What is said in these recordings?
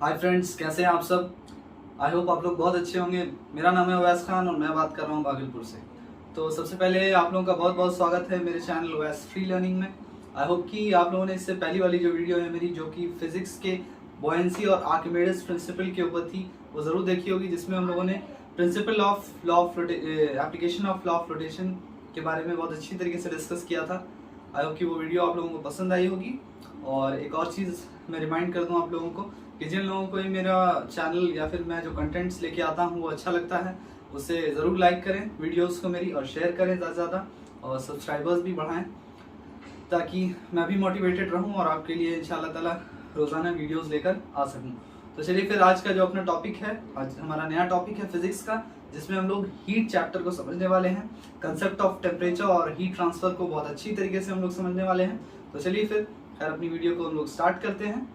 Hi friends, कैसे हैं आप सब। आई होप आप लोग बहुत अच्छे होंगे। मेरा नाम है अवैस खान और मैं बात कर रहा हूँ भागलपुर से। तो सबसे पहले आप लोगों का बहुत बहुत स्वागत है मेरे चैनल अवैस फ्री लर्निंग में। आई होप कि आप लोगों ने इससे पहली वाली जो वीडियो है मेरी, जो कि फिजिक्स के बॉयंसी और आर्किमिडीज प्रिंसिपल के ऊपर थी, वो ज़रूर देखी होगी, जिसमें हम लोगों ने principle of application of law of flotation के बारे में बहुत अच्छी तरीके से डिस्कस किया था। आई होप कि वो वीडियो आप लोगों को पसंद आई होगी। और एक और चीज़ मैं रिमाइंड कर दूं आप लोगों को कि जिन लोगों को ये मेरा चैनल या फिर मैं जो कंटेंट्स लेके आता हूँ वो अच्छा लगता है, उसे ज़रूर लाइक करें वीडियोस को मेरी, और शेयर करें ज़्यादा से ज़्यादा, और सब्सक्राइबर्स भी बढ़ाएं ताकि मैं भी मोटिवेटेड रहूं और आपके लिए इंशाल्लाह ताला रोज़ाना वीडियोस लेकर आ सकूं। तो चलिए फिर आज का जो अपना टॉपिक है, आज हमारा नया टॉपिक है फिजिक्स का, जिसमें हम लोग हीट चैप्टर को समझने वाले हैं। कंसेप्ट ऑफ टेम्परेचर और हीट ट्रांसफर को बहुत अच्छी तरीके से हम लोग समझने वाले हैं। तो चलिए फिर अपनी वीडियो को हम लोग स्टार्ट करते हैं।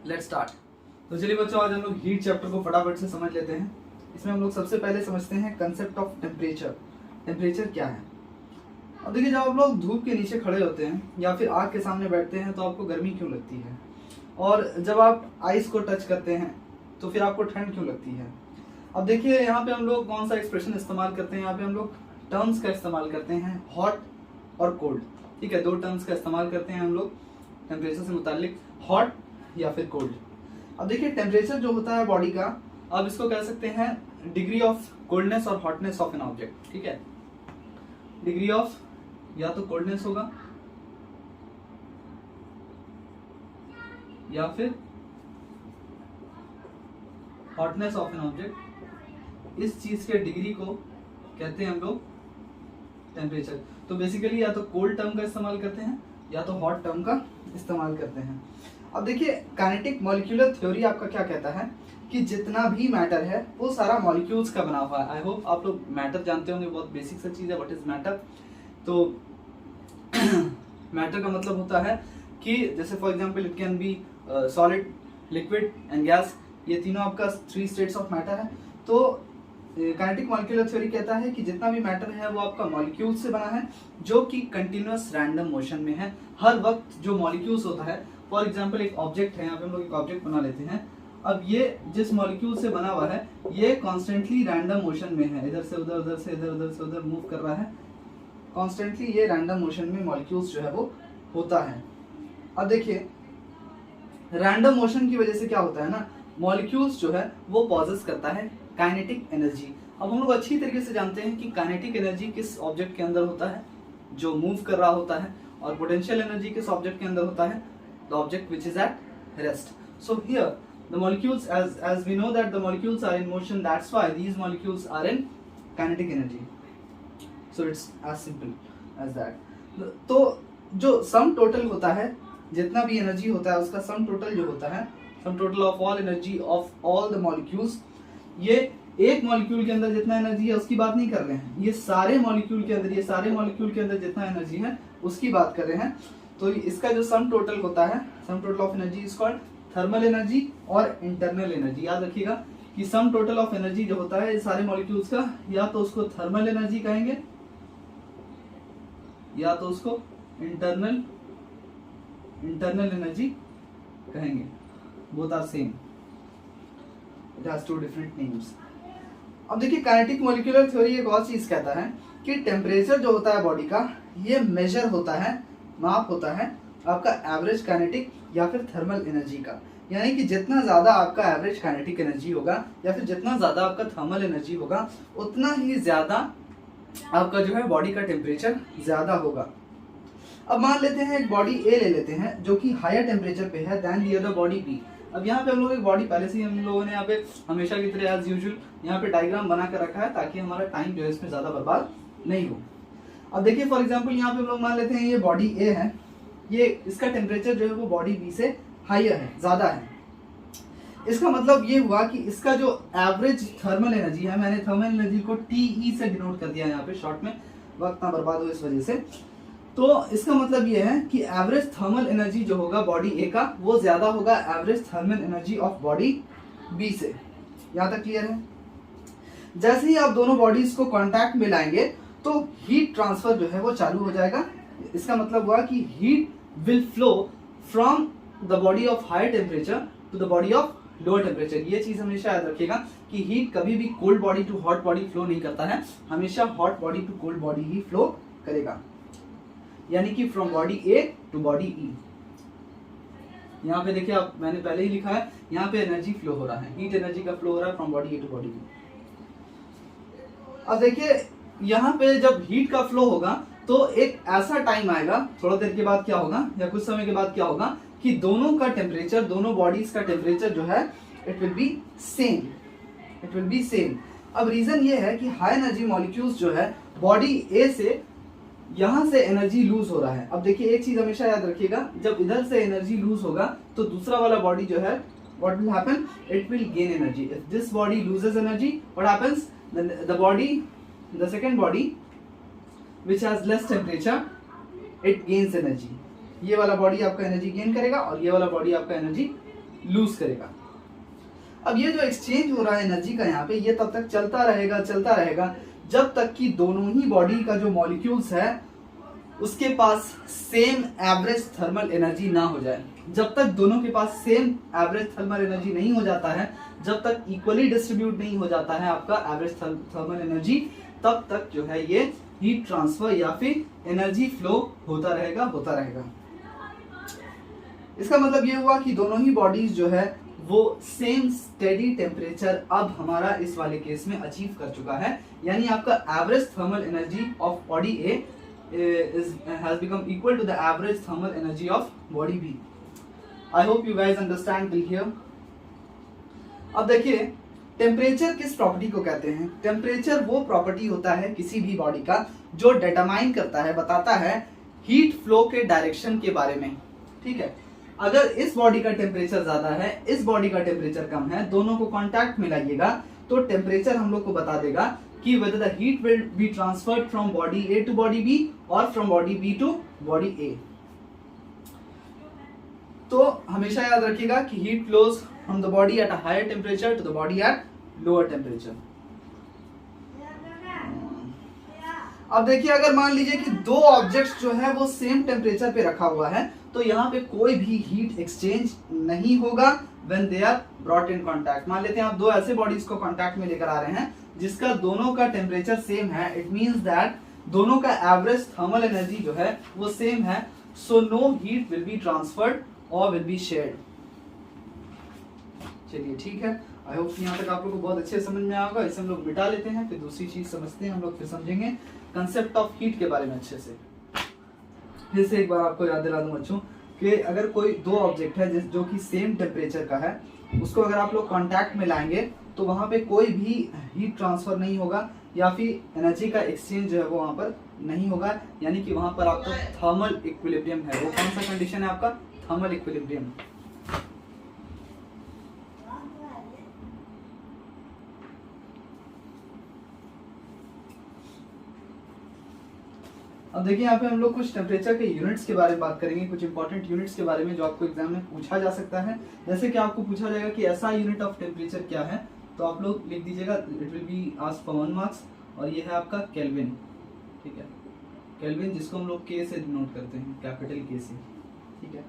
Let's start. तो चलिए बच्चों, आज हम लोग हीट चैप्टर को फटाफट से समझ लेते हैं। इसमें हम लोग सबसे पहले समझते हैं कंसेप्ट ऑफ टेम्परेचर। टेम्परेचर क्या है? अब देखिए, जब आप लोग धूप के नीचे खड़े होते हैं या फिर आग के सामने बैठते हैं तो आपको गर्मी क्यों लगती है, और जब आप आइस को टच करते हैं तो फिर आपको ठंड क्यों लगती है। अब देखिए, यहाँ पे हम लोग कौन सा एक्सप्रेशन इस्तेमाल करते हैं। यहाँ पे हम लोग टर्म्स का इस्तेमाल करते हैं, हॉट और कोल्ड। ठीक है, दो टर्म्स का इस्तेमाल करते हैं हम लोग टेम्परेचर से मुतालिक, हॉट या फिर कोल्ड। अब देखिए, टेम्परेचर जो होता है बॉडी का, अब इसको कह सकते हैं डिग्री ऑफ कोल्डनेस और हॉटनेस ऑफ एन ऑब्जेक्ट। ठीक है, डिग्री ऑफ या तो कोल्डनेस होगा या फिर हॉटनेस ऑफ एन ऑब्जेक्ट। इस चीज के डिग्री को कहते हैं हम लोग टेम्परेचर। तो बेसिकली या तो कोल्ड टर्म का इस्तेमाल करते हैं या तो हॉट टर्म का इस्तेमाल करते हैं। अब देखिए, काइनेटिक मॉलिक्यूलर थ्योरी आपका क्या कहता है कि जितना भी मैटर है वो सारा मॉलिक्यूल्स का बना हुआ है। आई होप आप लोग मैटर जानते होंगे, बहुत बेसिक सा चीज है, व्हाट इज मैटर। तो मैटर का मतलब होता है कि जैसे for example it can be solid, liquid and gas. ये तीनों आपका 3 स्टेट्स ऑफ मैटर है। तो काइनेटिक मॉलिक्यूलर थ्योरी कहता है कि जितना भी मैटर है वो आपका मॉलिक्यूल से बना है, जो कि कंटिन्यूअस रैंडम मोशन में है। हर वक्त जो मॉलिक्यूल्स होता है, फॉर एग्जांपल एक ऑब्जेक्ट है, यहाँ पे हम लोग एक ऑब्जेक्ट बना लेते हैं। अब ये जिस मॉलिक्यूल से बना हुआ है ये कॉन्स्टेंटली रैंडम मोशन में है, इधर से उधर, उधर से इधर, उधर से उधर मूव कर रहा है कॉन्स्टेंटली। ये रैंडम मोशन में मॉलिक्यूल्स जो है वो होता है। अब देखिए, रैंडम मोशन की वजह से क्या होता है ना, मॉलिक्यूल्स जो है वो पॉजेस करता है काइनेटिक एनर्जी। अब हम लोग अच्छी तरीके से जानते हैं कि काइनेटिक एनर्जी किस ऑब्जेक्ट के अंदर होता है, जो मूव कर रहा होता है, और पोटेंशियल एनर्जी किस ऑब्जेक्ट के अंदर होता है, the object which is at rest. So here the molecules, as we know that the molecules are in motion, that's why these molecules are in kinetic energy. So it's as simple as that. तो जो sum total होता है, जितना भी energy होता है उसका sum total जो होता है, sum total of all energy of all the molecules, ये एक मॉलिक्यूल के अंदर जितना एनर्जी है उसकी बात नहीं कर रहे हैं, ये सारे मॉलिक्यूल के अंदर, ये सारे मॉलिक्यूल के अंदर जितना एनर्जी है उसकी बात कर रहे हैं। तो इसका जो सम टोटल होता है, sum total of energy is called thermal energy और इंटरनल एनर्जी। याद रखिएगा कि सम टोटल ऑफ एनर्जी जो होता है सारे मॉलिक्यूल्स का, या तो उसको थर्मल एनर्जी कहेंगे या तो उसको इंटरनल एनर्जी कहेंगे। Both are same, it has 2 different names. अब देखिए, काइनेटिक मॉलिक्यूलर थ्योरी एक और चीज कहता है कि टेम्परेचर जो होता है बॉडी का, ये मेजर होता है, माप होता है आपका एवरेज काइनेटिक या फिर थर्मल एनर्जी का। यानी कि जितना ज्यादा आपका एवरेज काइनेटिक एनर्जी होगा या फिर जितना ज्यादा आपका थर्मल एनर्जी होगा, उतना ही ज्यादा आपका जो है बॉडी का टेम्परेचर ज्यादा होगा। अब मान लेते हैं एक बॉडी ए ले लेते हैं जो कि हायर टेम्परेचर पे है then the other body B. अब यहाँ पे हम लोग एक बॉडी पहले से ही हम लोगों ने यहाँ पे हमेशा की तरह एज यूजुअल यहाँ पे डायग्राम बना कर रखा है, ताकि हमारा टाइम जो है इसमें ज्यादा बर्बाद नहीं हो। अब देखिए, फॉर एग्जांपल यहाँ पे हम लोग मान लेते हैं ये बॉडी ए है, ये इसका टेम्परेचर जो है वो बॉडी बी से हायर है, ज्यादा है। इसका मतलब ये हुआ कि इसका जो एवरेज थर्मल एनर्जी है, मैंने थर्मल एनर्जी को टीई से डिनोट कर दिया यहाँ पे शॉर्ट में, वक्त ना बर्बाद हो इस वजह से। तो इसका मतलब ये है कि एवरेज थर्मल एनर्जी जो होगा बॉडी ए का, वो ज्यादा होगा average thermal energy of body B से। यहाँ तक क्लियर है? जैसे ही आप दोनों बॉडीज को कांटेक्ट में लाएंगे तो हीट ट्रांसफर जो है वो चालू हो जाएगा। इसका मतलब हुआ कि heat will flow from the body of higher temperature to the body of lower temperature. ये चीज हमेशा याद रखिएगा कि हीट कभी भी cold body to hot body flow नहीं करता है, हमेशा hot body to cold body ही फ्लो करेगा, यानी कि from body A to body E. यहाँ पे देखिए आप, मैंने पहले ही लिखा है, यहाँ पे एनर्जी फ्लो हो रहा है, हीट एनर्जी का फ्लो हो रहा है from body A to body E. अब देखिए यहाँ पे जब हीट का फ्लो होगा तो एक ऐसा टाइम आएगा, थोड़ा देर के बाद क्या होगा या कुछ समय के बाद क्या होगा कि दोनों का टेम्परेचर, दोनों बॉडीज का टेम्परेचर जो है it will be same, it will be same. अब रीजन ये है कि हाई एनर्जी मॉलिक्यूल्स जो है बॉडी ए से यहां से एनर्जी लूज हो रहा है। अब देखिए एक चीज हमेशा याद रखिएगा, जब इधर से एनर्जी लूज होगा तो दूसरा वाला बॉडी जो है what will happen, it will gain energy. If this body loses energy, what happens, the body, the second body which has less temperature, it gains energy. ये वाला बॉडी आपका एनर्जी गेन करेगा और ये वाला बॉडी आपका एनर्जी लूज करेगा। अब ये जो एक्सचेंज हो रहा है एनर्जी का यहाँ पे, ये तब तक चलता रहेगा जब तक कि दोनों ही बॉडी का जो मॉलिक्यूल्स है उसके पास सेम एवरेज थर्मल एनर्जी ना हो जाए। जब तक दोनों के पास सेम एवरेज थर्मल एनर्जी नहीं हो जाता है, जब तक इक्वली डिस्ट्रीब्यूट नहीं हो जाता है आपका एवरेज थर्मल एनर्जी, तब तक जो है ये हीट ट्रांसफर या फिर एनर्जी फ्लो होता रहेगा। इसका मतलब ये हुआ कि दोनों ही बॉडीज जो है वो सेम स्टेडी टेम्परेचर अब हमारा इस वाले केस में अचीव कर चुका है, यानी आपका average thermal energy of body A has become equal to the average thermal energy of body B. I hope you guys understand till here. अब देखिए टेम्परेचर किस प्रॉपर्टी को कहते हैं। टेम्परेचर वो प्रॉपर्टी होता है किसी भी बॉडी का जो डिटरमाइन करता है, बताता है हीट फ्लो के डायरेक्शन के बारे में। ठीक है, अगर इस बॉडी का टेम्परेचर ज्यादा है, इस बॉडी का टेम्परेचर कम है, दोनों को कांटेक्ट में लाइएगा तो टेम्परेचर हम लोग को बता देगा कि whether the heat will be transferred from body A to body B or from body B to body A। तो हमेशा याद रखिएगा कि heat flows from the body at a higher temperature to the body at lower temperature। अब देखिए अगर मान लीजिए कि दो ऑब्जेक्ट्स जो है वो सेम टेम्परेचर पे रखा हुआ है तो यहाँ पे कोई भी हीट एक्सचेंज नहीं होगा when they are brought in contact। मान लेते हैं आप दो ऐसे बॉडीज को कांटेक्ट में लेकर आ रहे हैं जिसका दोनों का टेम्परेचर सेम है, इट मींस दैट दोनों का एवरेज थर्मल एनर्जी जो है वो सेम है, so no heat will be transferred और विल बी शेयर्ड। चलिए ठीक है, आई होप यहाँ तक आप लोग को बहुत अच्छे समझ में आएगा। इसे हम लोग मिटा लेते हैं, फिर दूसरी चीज समझते हैं हम लोग, फिर समझेंगे कंसेप्ट ऑफ हीट के बारे में अच्छे से। फिर से एक बार आपको याद दिला दूं बच्चों कि अगर कोई दो ऑब्जेक्ट है जो कि सेम टेम्परेचर का है, उसको अगर आप लोग कांटेक्ट में लाएंगे तो वहां पे कोई भी हीट ट्रांसफर नहीं होगा या फिर एनर्जी का एक्सचेंज जो है वो वहां पर नहीं होगा, यानी कि वहां पर आपका थर्मल इक्विलिब्रियम है। वो कौन सा कंडीशन है आपका? Thermal equilibrium. अब देखिए यहाँ पे हम लोग कुछ टेम्परेचर के यूनिट्स के बारे में बात करेंगे, कुछ इंपॉर्टेंट यूनिट्स के बारे में जो आपको एग्जाम में पूछा जा सकता है। जैसे कि आपको पूछा जाएगा कि ऐसा यूनिट ऑफ टेम्परेचर क्या है, तो आप लोग लिख दीजिएगा, it will be asked for 1 marks, और ये है आपका केल्विन। ठीक है, केल्विन जिसको हम लोग के से डिनोट करते हैं, कैपिटल के से। ठीक है,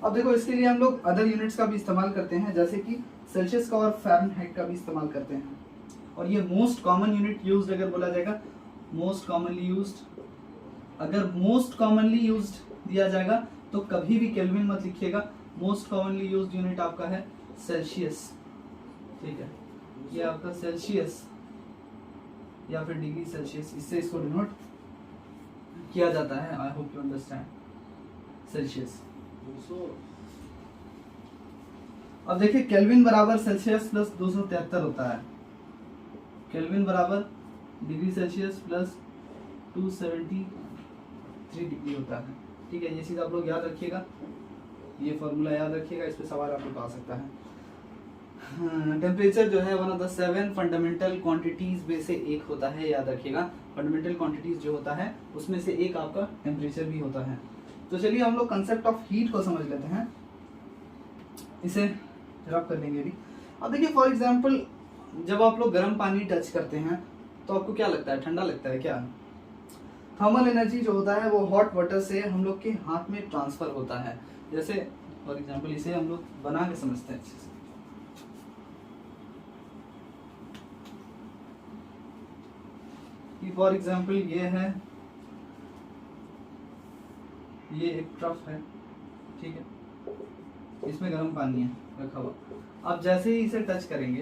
अब देखो इसके लिए हम लोग अदर यूनिट्स का भी इस्तेमाल करते हैं, जैसे कि सेल्सियस का और फ़ारेनहाइट का भी इस्तेमाल करते हैं। और ये मोस्ट कॉमन यूनिट यूज्ड अगर बोला जाएगा, मोस्ट कॉमनली यूज्ड, अगर मोस्ट कॉमनली यूज्ड दिया जाएगा तो कभी भी केल्विन मत लिखिएगा, मोस्ट कॉमनली यूज्ड यूनिट आपका है सेल्सियस। ठीक है, ये आपका सेल्सियस या फिर डिग्री सेल्सियस, इससे इसको डिनोट किया जाता है। आई होप यू अंडरस्टैंड सेल्सियस। अब देखिए केल्विन बराबर सेल्सियस प्लस 273 होता है, केल्विन बराबर डिग्री सेल्सियस प्लस 273 डिग्री होता है। ठीक है, ये चीज आप लोग याद रखिएगा, ये फॉर्मूला याद रखिएगा, इस पे सवाल आप लोग आ सकता है। टेम्परेचर जो है one of the 7 fundamental quantities में से एक होता है, याद रखिएगा। फंडामेंटल क्वांटिटीज जो होता है उसमें से एक आपका टेम्परेचर भी होता है। तो चलिए हम लोग कंसेप्ट ऑफ हीट को समझ लेते हैं, इसे रब कर लेंगे अभी। अब देखिए फॉर एग्जांपल जब आप लोग गर्म पानी टच करते हैं तो आपको क्या लगता है? ठंडा लगता है क्या? थर्मल एनर्जी जो होता है वो हॉट वाटर से हम लोग के हाथ में ट्रांसफर होता है। जैसे फॉर एग्जाम्पल इसे हम लोग बना के समझते हैं अच्छे से। फॉर एग्जाम्पल ये है, ये एक ट्रफ है, ठीक है, इसमें गर्म पानी है रखा हुआ। आप जैसे ही इसे टच करेंगे,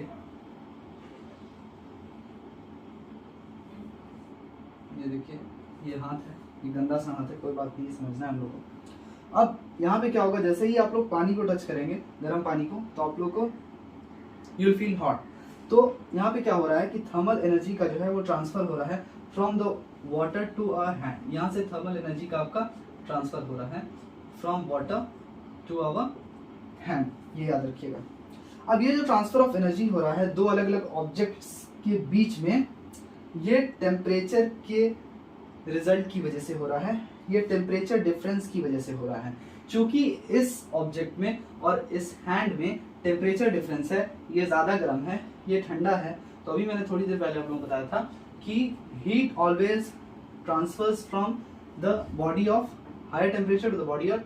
ये देखिए ये हाथ है, ये गंदा सा हाथ है, कोई बात नहीं, समझना है हम लोग को। अब यहाँ पे क्या होगा, जैसे ही आप लोग पानी को टच करेंगे, गर्म पानी को, तो आप लोग को यू विल फील हॉट। तो यहाँ पे क्या हो रहा है कि थर्मल एनर्जी का जो है वो ट्रांसफर हो रहा है from the water to our hand. यहाँ से थर्मल एनर्जी का आपका ट्रांसफर हो रहा है from water to our hand, ये याद रखिएगा। अब ये जो ट्रांसफर ऑफ एनर्जी हो रहा है दो अलग अलग ऑब्जेक्ट्स के बीच में, ये टेम्परेचर के रिजल्ट की वजह से हो रहा है, ये टेम्परेचर डिफरेंस की वजह से हो रहा है। क्योंकि इस ऑब्जेक्ट में और इस हैंड में टेम्परेचर डिफरेंस है, ये ज़्यादा गर्म है, ये ठंडा है। तो अभी मैंने थोड़ी देर पहले आप लोगों को बताया था कि heat always transfers from the body of higher temperature to the body at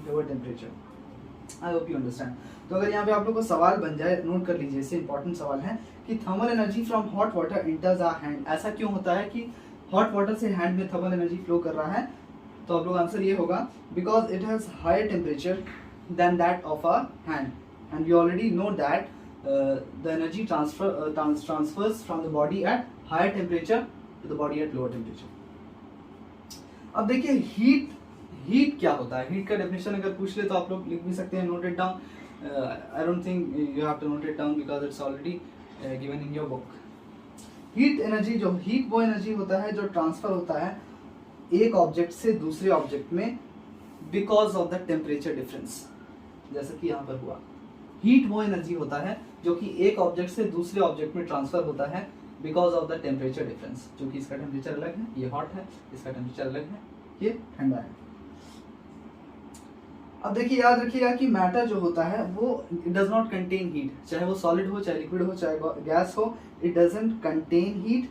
lower temperature. I hope you understand. तो अगर यहाँ पे आप लोग को सवाल बन जाए, नोट कर लीजिए, इससे इंपॉर्टेंट सवाल है कि thermal energy from hot water enters our hand. ऐसा क्यों होता है कि हॉट वाटर से हैंड में थर्मल एनर्जी फ्लो कर रहा है? तो आप लोग आंसर ये होगा, because it has higher temperature than that of our hand and we already know that the energy transfers from the body at higher temperature to the body at lower temperature. अब देखिए heat क्या होता है, heat का definition अगर पूछ ले तो आप लोग लिख भी सकते हैं, note it down. I don't think you have to note it down because it's already given in your book. Heat energy, जो हीट वो एनर्जी होता है जो ट्रांसफर होता है एक ऑब्जेक्ट से दूसरे ऑब्जेक्ट में because of the temperature difference, जैसे कि यहाँ पर हुआ। हीट वो एनर्जी होता है जो कि एक ऑब्जेक्ट से दूसरे ऑब्जेक्ट में ट्रांसफर होता है because of the temperature difference, जो कि इसका टेम्परेचर अलग है, ये हॉट है, इसका टेम्परेचर अलग है, ये ठंडा है। अब देखिए याद रखिएगा कि मैटर जो होता है वो it does not contain heat, चाहे वो सॉलिड हो, चाहे लिक्विड हो, चाहे गैस हो, it doesn't contain heat.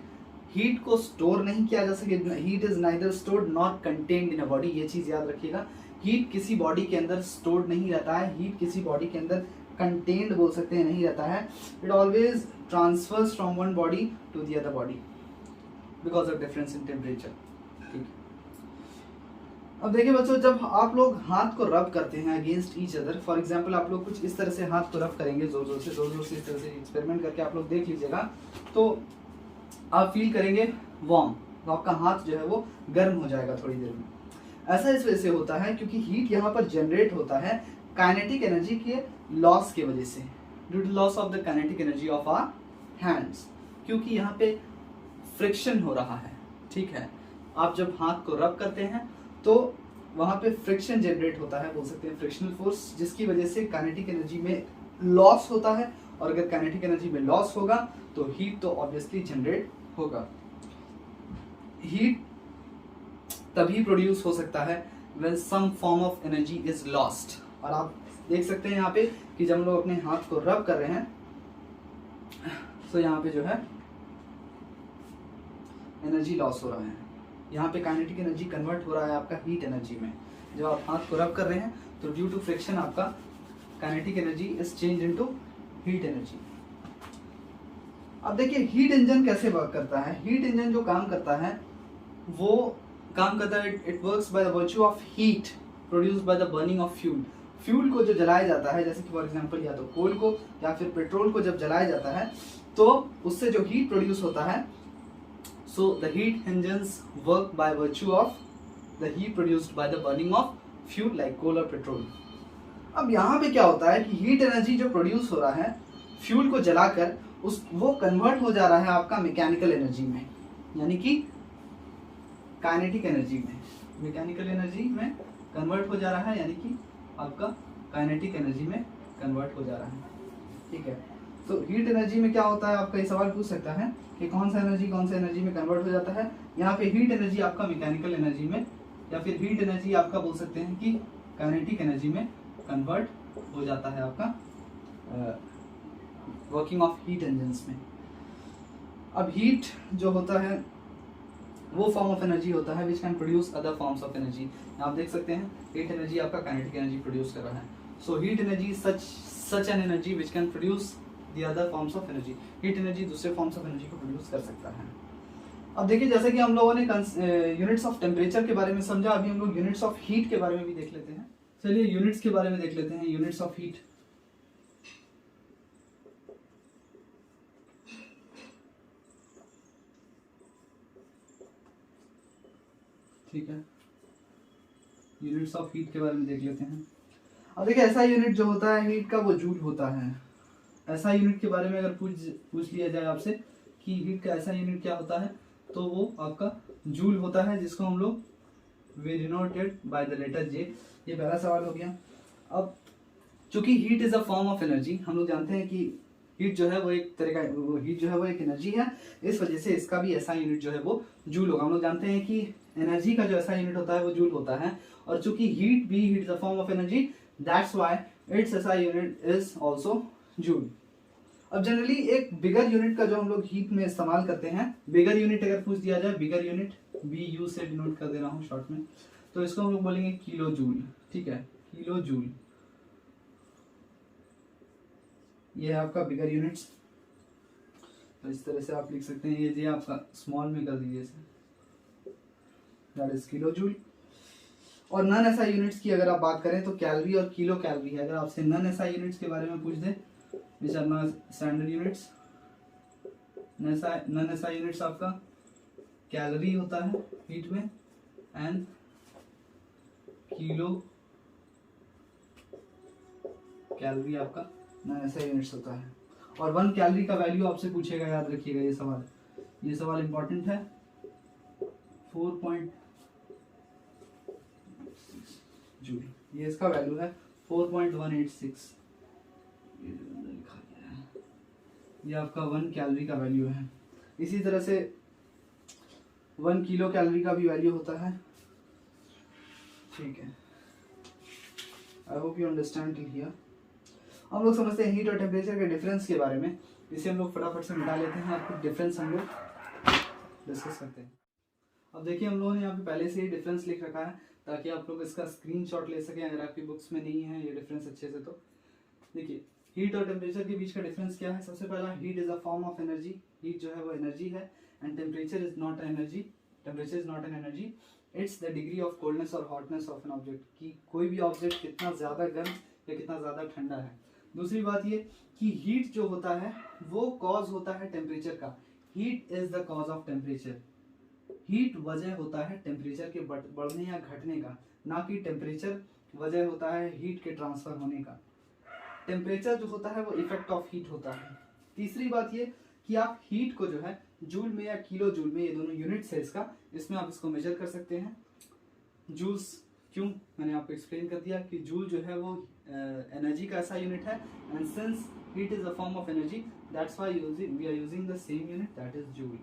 Heat को स्टोर नहीं किया जा सके, heat is neither stored not contained in a body, ये चीज याद रखिएगा। हीट किसी बॉडी के अंदर स्टोर्ड नहीं रहता है, हीट किसी बॉडी के अंदर कंटेन्ड बोल सकते हैं नहीं रहता है। It always transfers from one body to the other body because of difference in temperature. ठीक, अब देखिए बच्चों, जब आप लोग हाथ को रब करते हैं against each other, for example आप लोग कुछ इस तरह से हाथ को रब करेंगे, जोर जोर से इस तरह से एक्सपेरिमेंट करके आप लोग देख लीजिएगा, तो आप फील करेंगे वार्म, तो आपका हाथ जो है वो गर्म हो जाएगा थोड़ी देर में। ऐसा इस वजह से होता है क्योंकि हीट यहाँ पर जनरेट होता है काइनेटिक एनर्जी के लॉस की वजह से, due to loss of the kinetic energy of our hands, क्योंकि यहाँ पे फ्रिक्शन हो रहा है। ठीक है, आप जब हाथ को रब करते हैं तो वहां पे फ्रिक्शन जनरेट होता है, बोल सकते हैं फ्रिक्शनल फोर्स, जिसकी वजह से काइनेटिक एनर्जी में लॉस होता है। और अगर काइनेटिक एनर्जी में लॉस होगा तो हीट तो ऑब्वियसली जनरेट होगा। हीट तभी प्रोड्यूस हो सकता है when some form of energy is lost. और आप देख सकते हैं यहाँ पे कि जब हम लोग अपने हाथ को रब कर रहे हैं तो यहाँ पे जो है एनर्जी लॉस हो रहा है, यहाँ पे काइनेटिक एनर्जी कन्वर्ट हो रहा है आपका हीट एनर्जी में। जब आप हाथ को रब कर रहे हैं तो ड्यू टू फ्रिक्शन आपका kinetic energy is change into heat energy. अब देखिए हीट इंजन कैसे वर्क करता है। हीट इंजन जो काम करता है वो काम करता है, it works by the virtue of heat produced by the burning of fuel. Fuel को जो जलाया जाता है, जैसे कि फॉर एग्जांपल या तो कोल को या फिर पेट्रोल को जब जलाया जाता है तो उससे जो हीट प्रोड्यूस होता है, so the heat engines work by virtue of the heat produced by the burning of fuel like coal or petrol। अब यहाँ पे क्या होता है कि हीट एनर्जी जो प्रोड्यूस हो रहा है फ्यूल को जलाकर वो कन्वर्ट हो जा रहा है आपका मैकेनिकल एनर्जी में, यानी कि काइनेटिक एनर्जी में। मैकेनिकल एनर्जी में कन्वर्ट हो जा रहा है, यानी कि आपका काइनेटिक एनर्जी में कन्वर्ट हो जा रहा है। ठीक है, तो हीट एनर्जी में क्या होता है, आपका ये सवाल पूछ सकता है कि कौन सा एनर्जी में कन्वर्ट हो जाता है। यहाँ पे हीट एनर्जी आपका मैकेनिकल एनर्जी में, या फिर हीट एनर्जी आपका बोल सकते हैं कि काइनेटिक एनर्जी में कन्वर्ट हो जाता है आपका वर्किंग ऑफ हीट इंजन्स में। अब हीट जो होता है वो फॉर्म ऑफ एनर्जी होता है which can produce other forms of energy. आप देख सकते हैं हीट एनर्जी आपका काइनेटिक एनर्जी प्रोड्यूस कर रहा है। So heat energy such an energy which can produce the other forms of energy. Heat energy दूसरे फॉर्म्स ऑफ एनर्जी को प्रोड्यूस कर सकता है। अब देखिए जैसे कि हम लोगों ने यूनिट्स ऑफ टेम्परेचर के बारे में समझा, अभी हम लोग यूनिट्स ऑफ हीट के बारे में भी देख लेते हैं। चलिए यूनिट्स के बारे में देख लेते हैं, यूनिट्स ऑफ हीट। ठीक है, यूनिट्स ऑफ हीट के बारे में देख लेते हैं। अब देखिए ऐसा यूनिट जो होता है हीट का वो जूल होता है। ऐसा यूनिट के बारे में अगर पूछ लिया जाए आपसे कि हीट का ऐसा यूनिट क्या होता है, तो वो आपका जूल होता है, जिसको हम लोग we denoted by the letter J. ये पहला सवाल हो गया। अब चूंकि heat is a form of energy, हम लोग जानते हैं कि हीट जो है वो एक तरह का हीट जो है वो एक एनर्जी है, इस वजह से इसका भी ऐसा यूनिट जो है वो जूल होगा। हम लोग जानते हैं कि एनर्जी का जो ऐसा यूनिट होता है वो जूल होता है, और चूंकि heat is a form of energy, that's why it's ऐसा यूनिट इज आल्सो जूल। अब जनरली एक बिगर यूनिट का जो हम लोग हीट में इस्तेमाल करते हैं, बिगर यूनिट अगर पूछ दिया जाए, बिगर यूनिट बी यू से डिनोट कर दे रहा हूँ शॉर्ट में, तो इसको हम लोग बोलेंगे किलो जूल। ठीक है, किलो जूल ये है आपका बिगर यूनिट्स। तो इस तरह से आप लिख सकते हैं, ये जी आपका स्मॉल में कर दीजिए इसे, दैट इज किलो जूल। और नन ऐसा यूनिट्स की अगर आप बात करें तो कैलोरी और किलो कैलोरी है। अगर आपसे नन ऐसा यूनिट्स के बारे में पूछ दे, which are not standard units, non SI units आपका कैलोरी होता है हीट में, एंड किलो कैलोरी आपका नन ऐसा यूनिट्स होता है। और 1 कैलोरी का वैल्यू आपसे पूछेगा, याद रखिएगा ये सवाल इंपॉर्टेंट है। 4 जूल ये इसका वैल्यू है, 4.186। ये आपका 1 कैलोरी का वैल्यू है। इसी तरह से 1 किलो कैलोरी का भी वैल्यू होता है। ठीक है, आई hope you understand till here. हम लोग समझते हैं हीट और टेम्परेचर के डिफरेंस के बारे में, इसे हम लोग फटाफट से मिटा लेते हैं। आपको डिफरेंस हम लोग डिस्कस करते हैं। अब देखिए हम लोगों ने यहाँ पे पहले से ही डिफरेंस लिख रखा है, ताकि आप लोग इसका स्क्रीनशॉट ले सकें अगर आपकी बुक्स में नहीं है ये डिफरेंस अच्छे से। तो देखिए हीट और टेम्परेचर के बीच का डिफरेंस क्या है। सबसे पहला, heat is a form of energy. Heat जो है वो एनर्जी है, and temperature is not energy. Temperature is not an energy, it's the degree of coldness और हॉटनेस ऑफ एन ऑब्जेक्ट, कि कोई भी ऑब्जेक्ट कितना ज्यादा गर्म या कितना ज्यादा ठंडा है। दूसरी बात ये कि हीट जो होता है वो कॉज होता है टेम्परेचर का। Heat is the cause of temperature. Heat वजह होता है टेम्परेचर के बढ़ने या घटने का, ना कि टेम्परेचर वजह होता है हीट के ट्रांसफर होने का। टेम्परेचर जो होता है वो इफेक्ट ऑफ हीट होता है। तीसरी बात ये कि आप हीट को जो है जूल में या किलो जूल में, ये दोनों यूनिट्स है इसका, इसमें आप इसको मेजर कर सकते हैं। जूल्स क्यों, मैंने आपको एक्सप्लेन कर दिया कि जूल जो है वो एनर्जी का ऐसा यूनिट है, and since heat is a form of energy, that's why we are using the same unit, that is joule.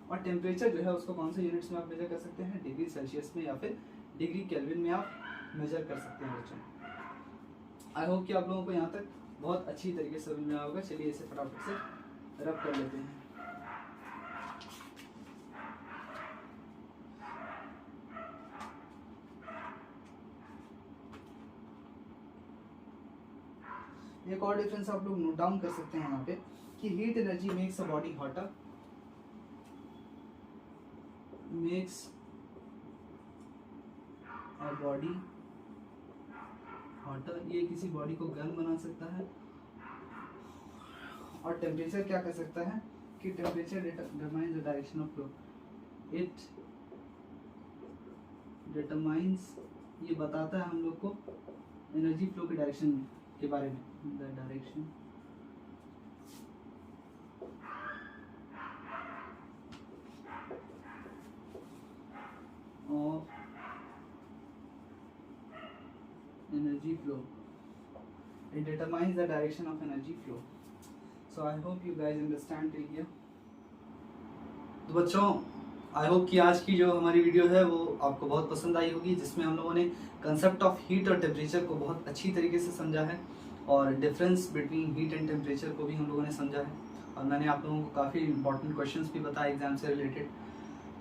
और टेम्परेचर जो है उसको कौन से यूनिट्स में आप मेजर कर सकते हैं, डिग्री सेल्सियस में या फिर डिग्री केल्विन में आप मेजर कर सकते हैं बच्चों। आई होप कि आप लोगों को यहाँ तक बहुत अच्छी तरीके से समझ में आया होगा। चलिए इसे फटाफट से रब कर लेते हैं। एक और डिफरेंस आप लोग नोट डाउन कर सकते हैं यहाँ पे कि heat energy makes a body hotter, makes a body hotter, ये किसी बॉडी को गर्म बना सकता है। और टेम्परेचर क्या कर सकता है कि temperature determines the direction of flow. It determines, ये बताता है हम लोग को एनर्जी फ्लो के डायरेक्शन के बारे में, the direction of energy flow. It determines the direction of energy flow. So I hope you guys understand till here. तो बच्चों आई होप कि आज की जो हमारी वीडियो है वो आपको बहुत पसंद आई होगी, जिसमें हम लोगों ने कंसेप्ट ऑफ हीट और टेम्परेचर को बहुत अच्छी तरीके से समझा है, और difference between heat and temperature को भी हम लोगों ने समझा है, और मैंने आप लोगों को काफ़ी इंपॉर्टेंट क्वेश्चंस भी बताए एग्जाम से रिलेटेड।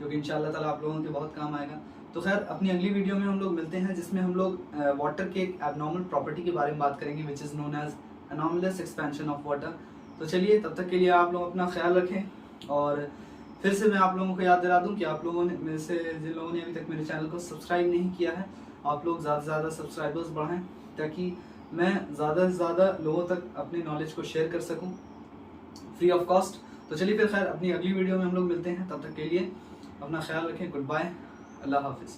जो कि इंशाल्लाह ताला आप लोगों के बहुत काम आएगा। तो खैर अपनी अगली वीडियो में हम लोग मिलते हैं, जिसमें हम लोग वाटर के एक एबनॉर्मल प्रॉपर्टी के बारे में बात करेंगे, which is known as anomalous expansion of water. तो चलिए तब तक के लिए आप लोग अपना ख्याल रखें। और फिर से मैं आप लोगों को याद दिला दूं कि आप लोगों ने मेरे से जिन लोगों ने अभी तक मेरे चैनल को सब्सक्राइब नहीं किया है, आप लोग ज़्यादा से ज़्यादा सब्सक्राइबर्स बढ़ाएं, ताकि मैं ज़्यादा से ज़्यादा लोगों तक अपनी नॉलेज को शेयर कर सकूं फ्री ऑफ कॉस्ट। तो चलिए फिर खैर अपनी अगली वीडियो में हम लोग मिलते हैं, तब तक के लिए अपना ख्याल रखें। गुड बाय, अल्लाह हाफिज़।